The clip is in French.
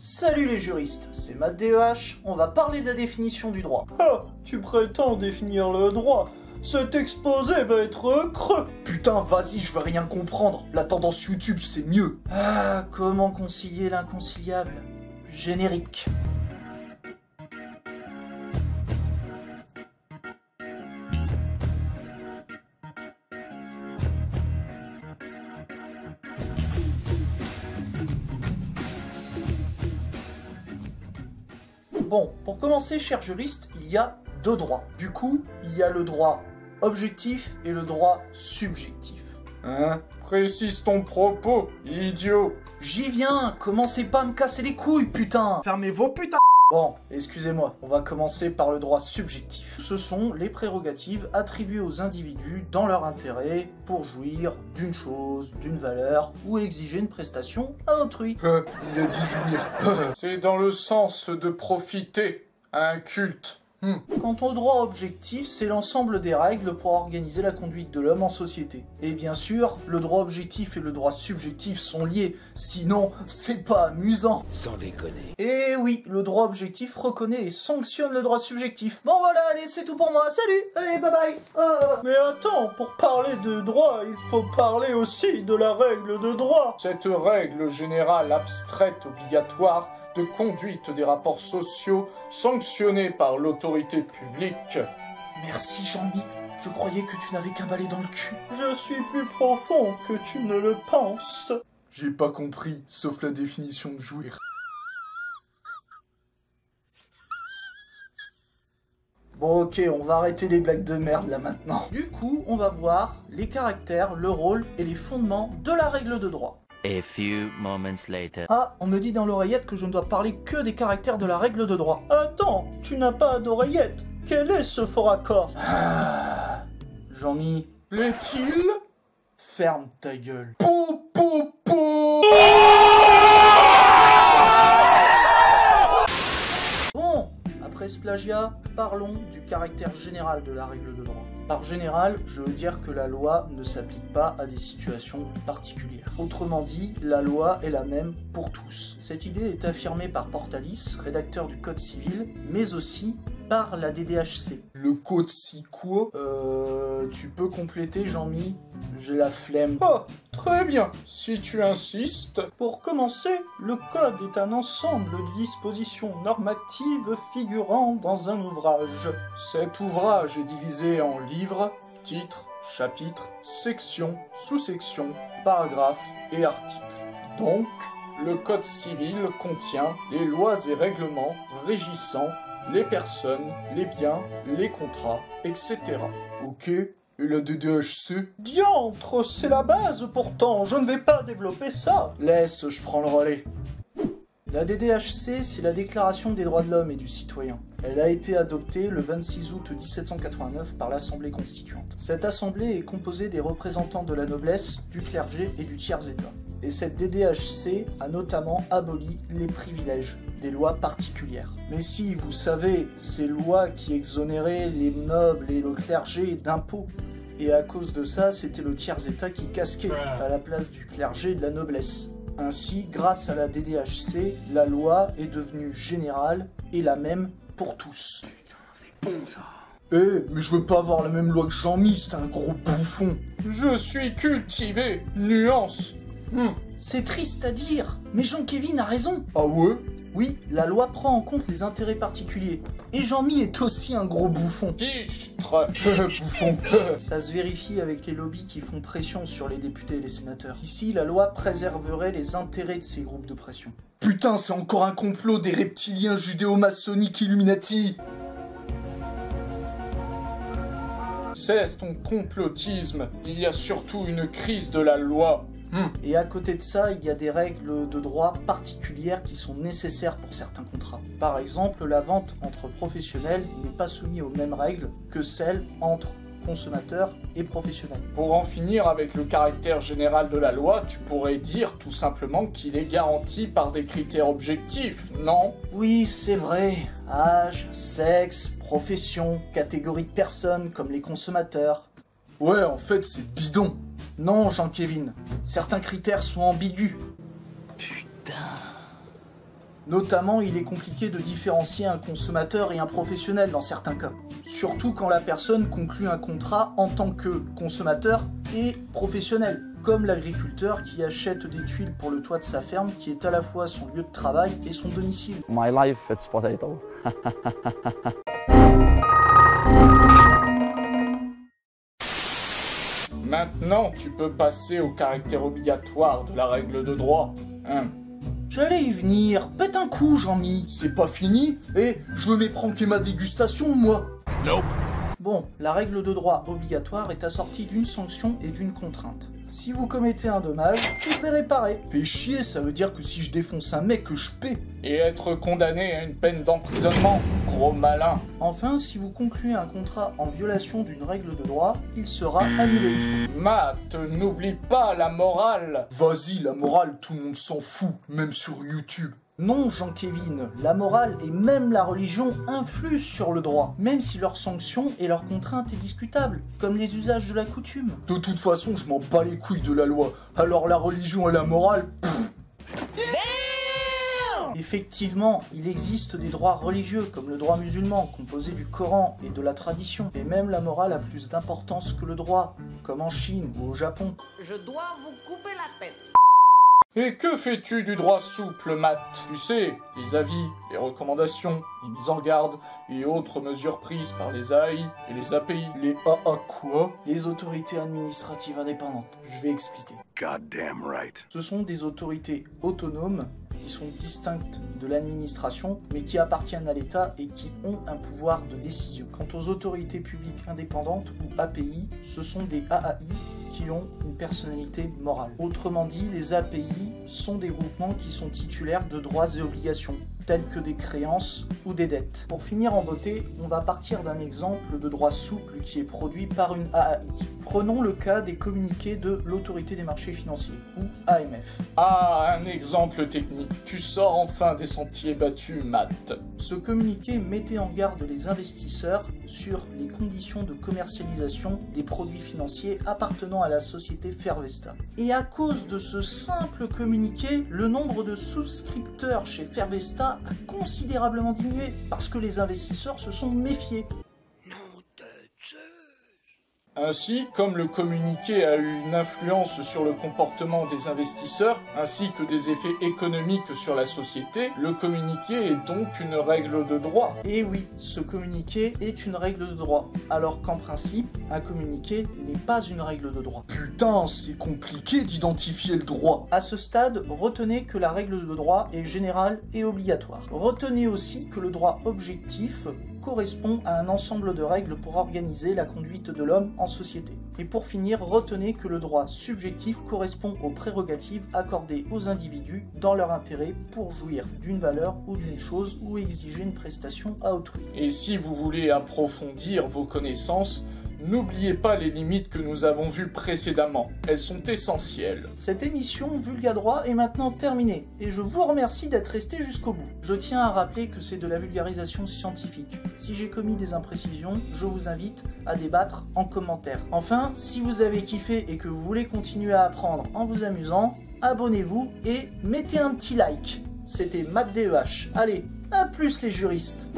Salut les juristes, c'est Matt DEH, on va parler de la définition du droit. Ah, tu prétends définir le droit. Cet exposé va être creux. Putain, vas-y, je veux rien comprendre. La tendance YouTube, c'est mieux. Ah, comment concilier l'inconciliable? Générique. Bon, pour commencer, cher juriste, il y a deux droits. Du coup, il y a le droit objectif et le droit subjectif. Hein? Précise ton propos, idiot. J'y viens, commencez pas à me casser les couilles, putain! Fermez vos putains. Bon, excusez-moi, on va commencer par le droit subjectif. Ce sont les prérogatives attribuées aux individus dans leur intérêt pour jouir d'une chose, d'une valeur ou exiger une prestation à autrui. Il a dit jouir. C'est dans le sens de profiter à un culte. Quant au droit objectif, c'est l'ensemble des règles pour organiser la conduite de l'homme en société. Et bien sûr, le droit objectif et le droit subjectif sont liés, sinon c'est pas amusant. Sans déconner. Et oui, le droit objectif reconnaît et sanctionne le droit subjectif. Bon voilà, allez, c'est tout pour moi, salut, allez, bye bye. Mais attends, pour parler de droit, il faut parler aussi de la règle de droit. Cette règle générale abstraite obligatoire de conduite des rapports sociaux sanctionnés par l'autorité publique. Merci Jean-Mi, je croyais que tu n'avais qu'un balai dans le cul. Je suis plus profond que tu ne le penses. J'ai pas compris, sauf la définition de jouir. Bon ok, on va arrêter les blagues de merde là maintenant. Du coup, on va voir les caractères, le rôle et les fondements de la règle de droit. A few moments later. Ah, on me dit dans l'oreillette que je ne dois parler que des caractères de la règle de droit. Attends, tu n'as pas d'oreillette. Quel est ce fort accord? Jean-Mi, Plaît-il? ferme ta gueule. Pou pou pou. Bon, après ce plagiat, parlons du caractère général de la règle de droit. Par général, je veux dire que la loi ne s'applique pas à des situations particulières. Autrement dit, la loi est la même pour tous. Cette idée est affirmée par Portalis, rédacteur du Code civil, mais aussi par la DDHC. Le code si quoi? Tu peux compléter, Jean-Mi? J'ai la flemme. Oh, très bien, si tu insistes. Pour commencer, le code est un ensemble de dispositions normatives figurant dans un ouvrage. Cet ouvrage est divisé en livres, titres, chapitres, sections, sous-sections, paragraphes et articles. Donc, le code civil contient les lois et règlements régissant les personnes, les biens, les contrats, etc. Ok, et la DDHC? Diantre, c'est la base pourtant, je ne vais pas développer ça. Laisse, je prends le relais. La DDHC, c'est la Déclaration des droits de l'homme et du citoyen. Elle a été adoptée le 26 août 1789 par l'Assemblée constituante. Cette assemblée est composée des représentants de la noblesse, du clergé et du tiers-état. Et cette DDHC a notamment aboli les privilèges, des lois particulières. Mais si, vous savez, ces lois qui exonéraient les nobles et le clergé d'impôts. Et à cause de ça, c'était le tiers-état qui casquait à la place du clergé et de la noblesse. Ainsi, grâce à la DDHC, la loi est devenue générale et la même pour tous. Putain, c'est bon ça. Mais je veux pas avoir la même loi que Jean-Mi, c'est un gros bouffon. Je suis cultivé, nuance. C'est triste à dire, mais Jean-Kévin a raison. Ah ouais? Oui, la loi prend en compte les intérêts particuliers. Et Jean-Mi est aussi un gros bouffon. Fichtre. Bouffon. Ça se vérifie avec les lobbies qui font pression sur les députés et les sénateurs. Ici, la loi préserverait les intérêts de ces groupes de pression. Putain, c'est encore un complot des reptiliens judéo-maçonniques Illuminati. Cesse ton complotisme, il y a surtout une crise de la loi. Et à côté de ça, il y a des règles de droit particulières qui sont nécessaires pour certains contrats. Par exemple, la vente entre professionnels n'est pas soumise aux mêmes règles que celle entre consommateurs et professionnels. Pour en finir avec le caractère général de la loi, tu pourrais dire tout simplement qu'il est garanti par des critères objectifs, non? Oui, c'est vrai. Âge, sexe, profession, catégorie de personnes comme les consommateurs. Ouais, en fait, c'est bidon. Non, Jean-Kévin, certains critères sont ambigus. Putain. Notamment, il est compliqué de différencier un consommateur et un professionnel dans certains cas. Surtout quand la personne conclut un contrat en tant que consommateur et professionnel, comme l'agriculteur qui achète des tuiles pour le toit de sa ferme qui est à la fois son lieu de travail et son domicile. My life, it's potato. Maintenant, tu peux passer au caractère obligatoire de la règle de droit. Hein? J'allais y venir, pète un coup, Jean-Mi. C'est pas fini, et je veux m'épranquer ma dégustation, moi. Nope. Bon, la règle de droit obligatoire est assortie d'une sanction et d'une contrainte. Si vous commettez un dommage, vous devez réparer. Fais chier, ça veut dire que si je défonce un mec, que je paie. Et être condamné à une peine d'emprisonnement. Gros malin. Enfin, si vous concluez un contrat en violation d'une règle de droit, il sera annulé. Matt, n'oublie pas la morale. Vas-y, la morale, tout le monde s'en fout, même sur YouTube. Non, Jean-Kévin, la morale et même la religion influent sur le droit, même si leur sanction et leur contrainte est discutable, comme les usages de la coutume. De toute façon, je m'en bats les couilles de la loi, alors la religion et la morale, pfff. Effectivement, il existe des droits religieux, comme le droit musulman, composé du Coran et de la tradition, et même la morale a plus d'importance que le droit, comme en Chine ou au Japon. Je dois vous couper la tête. Et que fais-tu du droit souple, Matt? Tu sais, les avis, les recommandations, les mises en garde et autres mesures prises par les AI et les API. Les AA quoi? Les autorités administratives indépendantes. Je vais expliquer. Goddamn right. Ce sont des autorités autonomes qui sont distinctes de l'administration, mais qui appartiennent à l'État et qui ont un pouvoir de décision. Quant aux autorités publiques indépendantes ou API, ce sont des AAI qui ont une personnalité morale. Autrement dit, les API sont des groupements qui sont titulaires de droits et obligations, tels que des créances ou des dettes. Pour finir en beauté, on va partir d'un exemple de droit souple qui est produit par une AAI. Prenons le cas des communiqués de l'Autorité des marchés financiers, ou AMF. Ah, un exemple technique. Tu sors enfin des sentiers battus, Matt. Ce communiqué mettait en garde les investisseurs sur les conditions de commercialisation des produits financiers appartenant à la société Fervesta. Et à cause de ce simple communiqué, le nombre de souscripteurs chez Fervesta a considérablement diminué parce que les investisseurs se sont méfiés. Ainsi, comme le communiqué a eu une influence sur le comportement des investisseurs, ainsi que des effets économiques sur la société, le communiqué est donc une règle de droit. Et oui, ce communiqué est une règle de droit, alors qu'en principe, un communiqué n'est pas une règle de droit. Putain, c'est compliqué d'identifier le droit. À ce stade, retenez que la règle de droit est générale et obligatoire. Retenez aussi que le droit objectif correspond à un ensemble de règles pour organiser la conduite de l'homme en société. Et pour finir, retenez que le droit subjectif correspond aux prérogatives accordées aux individus dans leur intérêt pour jouir d'une valeur ou d'une chose ou exiger une prestation à autrui. Et si vous voulez approfondir vos connaissances, n'oubliez pas les limites que nous avons vues précédemment. Elles sont essentielles. Cette émission Vulgadroit est maintenant terminée et je vous remercie d'être resté jusqu'au bout. Je tiens à rappeler que c'est de la vulgarisation scientifique. Si j'ai commis des imprécisions, je vous invite à débattre en commentaire. Enfin, si vous avez kiffé et que vous voulez continuer à apprendre en vous amusant, abonnez-vous et mettez un petit like. C'était Matt DEH. Allez, à plus les juristes.